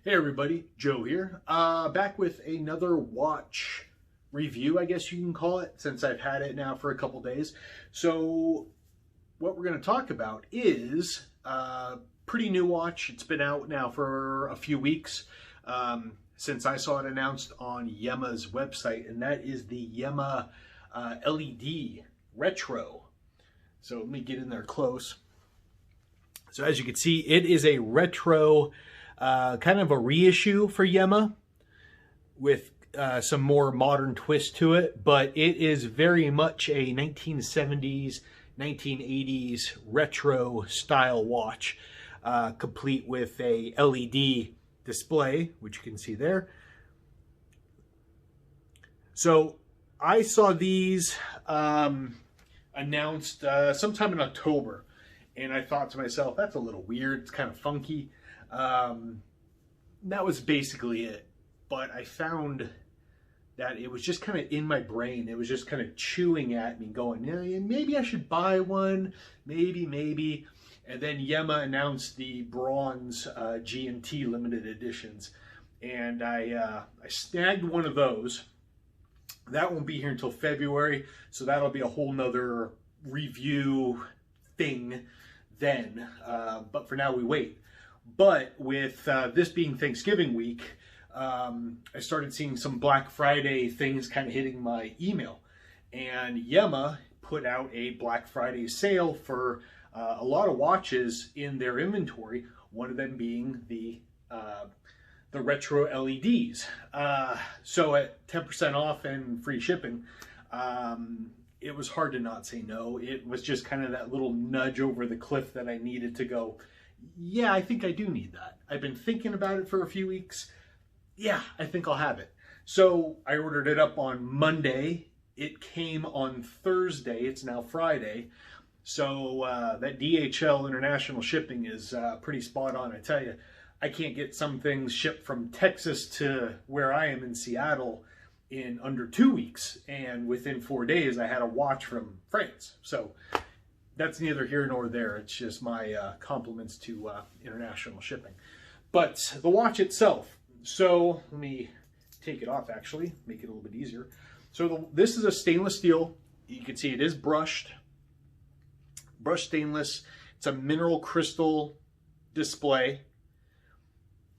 Hey everybody, Joe here. Back with another watch review, I guess you can call it, since I've had it now for a couple days. So what we're going to talk about is a pretty new watch. It's been out now for a few weeks since I saw it announced on Yema's website, and that is the Yema LED Retro. So let me get in there close. So as you can see, it is a retro kind of a reissue for Yema with some more modern twist to it, but it is very much a 1970s, 1980s retro style watch, complete with a LED display, which you can see there. So I saw these announced sometime in October, and I thought to myself, that's a little weird, it's kind of funky. That was basically it, but I found that it was just kind of in my brain. It was just kind of chewing at me going, yeah, maybe I should buy one, maybe. And then Yema announced the bronze G&T limited editions, and I snagged one of those. That won't be here until February, so that'll be a whole nother review thing then, but for now we wait. But with this being Thanksgiving week, I started seeing some Black Friday things kind of hitting my email. And Yema put out a Black Friday sale for a lot of watches in their inventory, one of them being the retro LEDs. So at 10% off and free shipping, it was hard to not say no. It was just kind of that little nudge over the cliff that I needed to go, yeah, I think I do need that. I've been thinking about it for a few weeks. Yeah, I think I'll have it. So I ordered it up on Monday. It came on Thursday. It's now Friday. So that DHL international shipping is pretty spot on. I tell you, I can't get some things shipped from Texas to where I am in Seattle in under 2 weeks. And within 4 days, I had a watch from France. So that's neither here nor there. It's just my compliments to international shipping. But the watch itself, so let me take it off actually, make it a little bit easier. So this is a stainless steel. You can see it is brushed stainless. It's a mineral crystal display.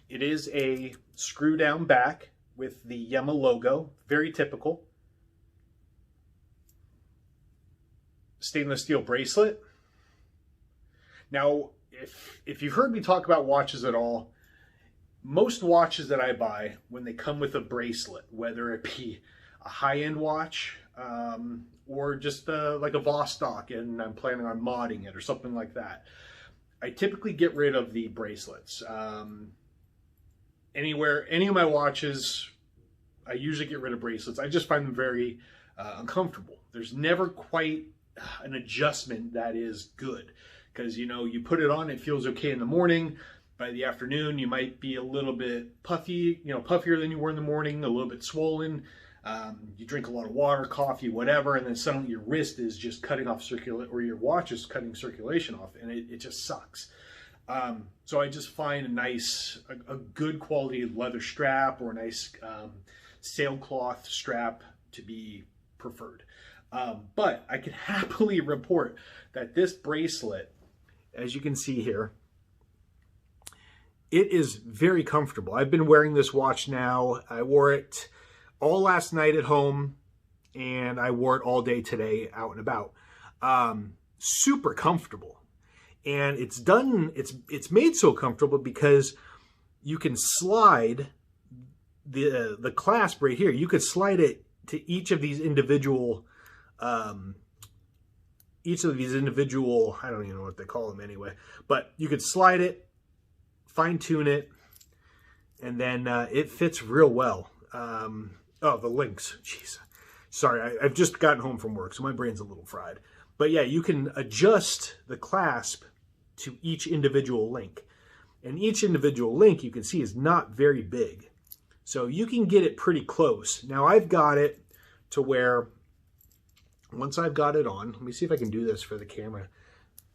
It is a screw down back with the Yema logo, very typical. Stainless steel bracelet. Now, if you've heard me talk about watches at all, most watches that I buy, when they come with a bracelet, whether it be a high-end watch or just like a Vostok and I'm planning on modding it or something like that, I typically get rid of the bracelets. Any of my watches, I usually get rid of bracelets. I just find them very uncomfortable. There's never quite an adjustment that is good, because you put it on, it feels okay in the morning. By the afternoon you might be a little bit puffy, puffier than you were in the morning, a little bit swollen. You drink a lot of water, coffee, whatever, and then suddenly your wrist is just cutting off circulation, or your watch is cutting circulation off, and it just sucks. So I just find a good quality leather strap or a nice sailcloth strap to be preferred. But I can happily report that this bracelet, as you can see here, it is very comfortable. I've been wearing this watch now. I wore it all last night at home, and I wore it all day today out and about. Super comfortable. And it's made so comfortable because you can slide the clasp right here. You could slide it to each of these individual, I don't even know what they call them anyway, but you could slide it, fine tune it, and then it fits real well. Oh, the links, jeez. Sorry, I've just gotten home from work, so my brain's a little fried. But yeah, you can adjust the clasp to each individual link. And each individual link, you can see, is not very big. So you can get it pretty close. Now I've got it to where, once I've got it on, let me see if I can do this for the camera.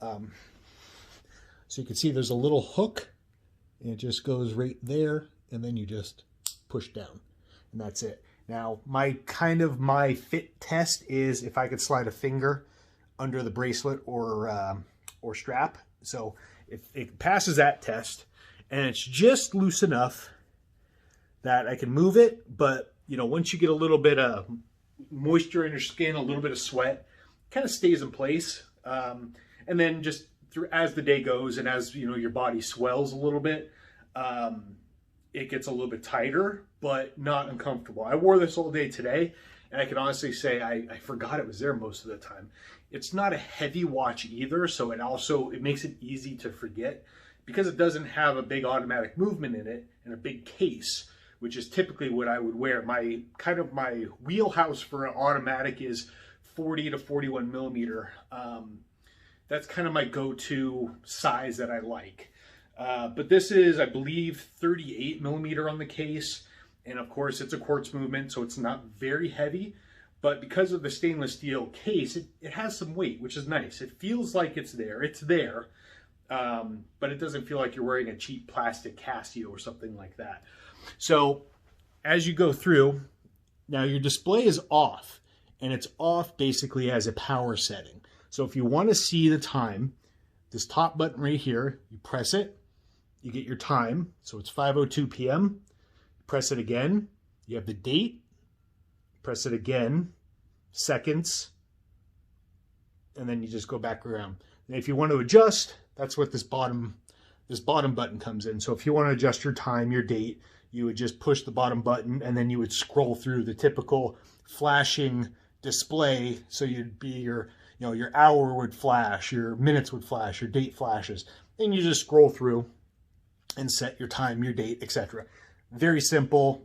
So you can see there's a little hook, and it just goes right there and then you just push down, and that's it. Now, my fit test is if I could slide a finger under the bracelet or strap. So if it passes that test, and it's just loose enough that I can move it, but you know, once you get a little bit of moisture in your skin, a little bit of sweat, it kind of stays in place. And then just as the day goes and as you know your body swells a little bit, it gets a little bit tighter, but not uncomfortable. I wore this all day today, and I can honestly say I forgot it was there most of the time. It's not a heavy watch either, so it makes it easy to forget because it doesn't have a big automatic movement in it and a big case, which is typically what I would wear. My wheelhouse for an automatic is 40 to 41 millimeter. That's kind of my go-to size that I like. But this is, I believe, 38 millimeter on the case. And of course, it's a quartz movement, so it's not very heavy. But because of the stainless steel case, it has some weight, which is nice. It feels like it's there. It's there. But it doesn't feel like you're wearing a cheap plastic Casio or something like that. So as you go through, now your display is off. And it's off basically as a power setting. So if you want to see the time, this top button right here, you press it, you get your time. So it's 5:02 p.m. Press it again, you have the date. Press it again, seconds, and then you just go back around. And if you want to adjust, that's what this bottom button comes in. So if you want to adjust your time, your date, you would just push the bottom button, and then you would scroll through the typical flashing display. So you'd be your hour would flash, your minutes would flash, your date flashes. Then you just scroll through and set your time, your date, etc. Very simple.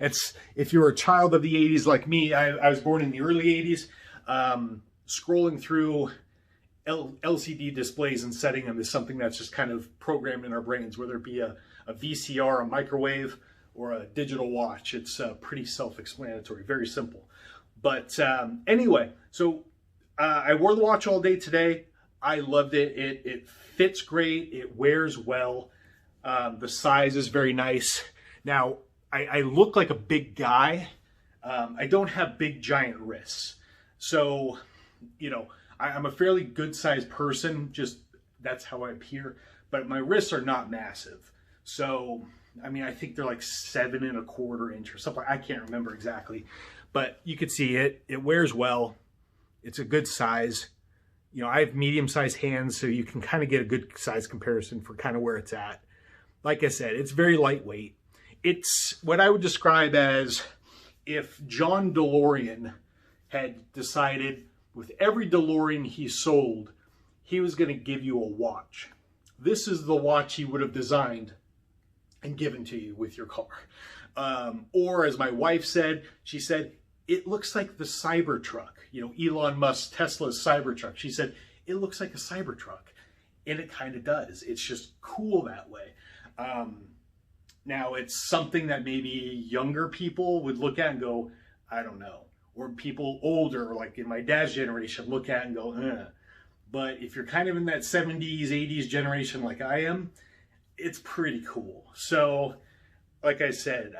It's, if you're a child of the 80s like me, I was born in the early 80s, scrolling through LCD displays and setting them is something that's just kind of programmed in our brains, whether it be a VCR, a microwave, or a digital watch. It's pretty self-explanatory, very simple. But anyway, so I wore the watch all day today. I loved it. It fits great. It wears well. The size is very nice. Now, I look like a big guy. I don't have big, giant wrists. So, you know, I'm a fairly good-sized person. Just, that's how I appear. But my wrists are not massive. So, I mean, I think they're like 7 1/4 inch or something. I can't remember exactly. But you can see it. It wears well. It's a good size. You know, I have medium-sized hands, so you can kind of get a good size comparison for kind of where it's at. Like I said, it's very lightweight. It's what I would describe as if John DeLorean had decided with every DeLorean he sold, he was going to give you a watch. This is the watch he would have designed and given to you with your car. Or as my wife said, she said, it looks like the Cybertruck. You know, Elon Musk's Tesla's Cybertruck. She said, it looks like a Cybertruck. And it kind of does. It's just cool that way. Now, it's something that maybe younger people would look at and go, I don't know. Or people older, like in my dad's generation, look at and go, eh. But if you're kind of in that 70s, 80s generation like I am, it's pretty cool. So, like I said,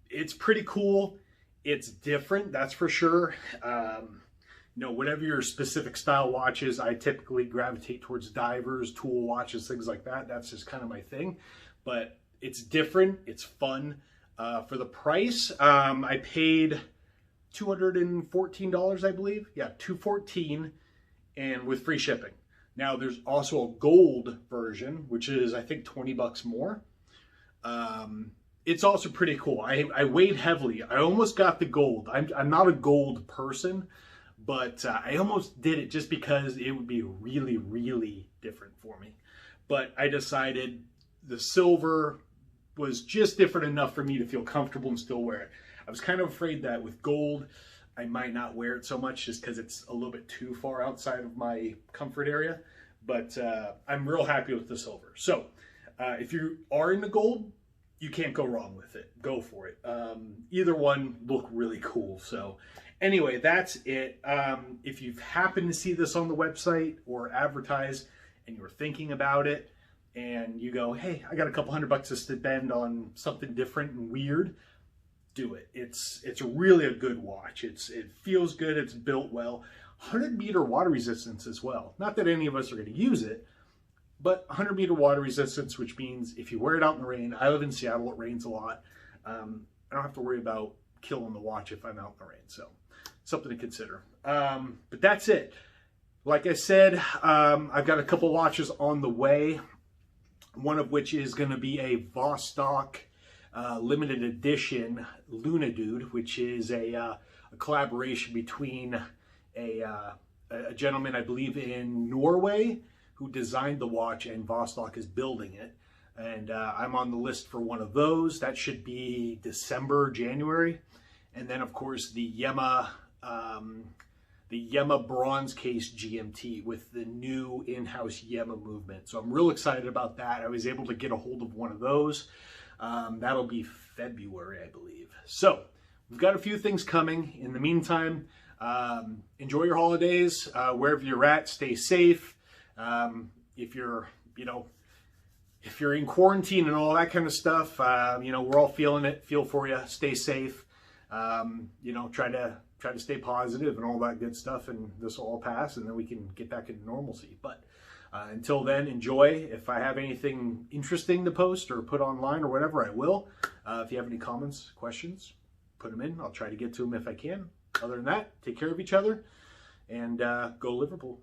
it's pretty cool. It's different, that's for sure. You know, whatever your specific style watch is, I typically gravitate towards divers, tool watches, things like that. That's just kind of my thing. But it's different. It's fun. For the price, I paid $214, I believe. Yeah, $214, and with free shipping. Now, there's also a gold version, which is, I think, 20 bucks more. It's also pretty cool. I weighed heavily. I almost got the gold. I'm not a gold person, but I almost did it just because it would be really, really different for me. But I decided the silver was just different enough for me to feel comfortable and still wear it. I was kind of afraid that with gold, I might not wear it so much just because it's a little bit too far outside of my comfort area. But I'm real happy with the silver. So if you are into gold, you can't go wrong with it. Go for it. Either one look really cool. So anyway, that's it. If you've happened to see this on the website or advertised and you're thinking about it, and you go, hey, I got a couple $100 to spend on something different and weird, do it. It's really a good watch. It feels good. It's built well. 100-meter water resistance as well. Not that any of us are going to use it, but 100-meter water resistance, which means if you wear it out in the rain, I live in Seattle, it rains a lot. I don't have to worry about killing the watch if I'm out in the rain. So something to consider. But that's it. Like I said, I've got a couple watches on the way. One of which is going to be a Vostok limited edition Luna Dude, which is a collaboration between a gentleman, I believe, in Norway who designed the watch, and Vostok is building it. And I'm on the list for one of those. That should be December, January. And then, of course, the Yema bronze case GMT with the new in-house Yema movement. So I'm real excited about that. I was able to get a hold of one of those. That'll be February, I believe. So we've got a few things coming. In the meantime, enjoy your holidays, wherever you're at, stay safe. If you're in quarantine and all that kind of stuff, we're all feeling it. Feel for you. Stay safe. Try to stay positive and all that good stuff, and this will all pass, and then we can get back into normalcy. But until then, enjoy. If I have anything interesting to post or put online or whatever, I will. If you have any comments, questions, put them in. I'll try to get to them if I can. Other than that, take care of each other, and go Liverpool.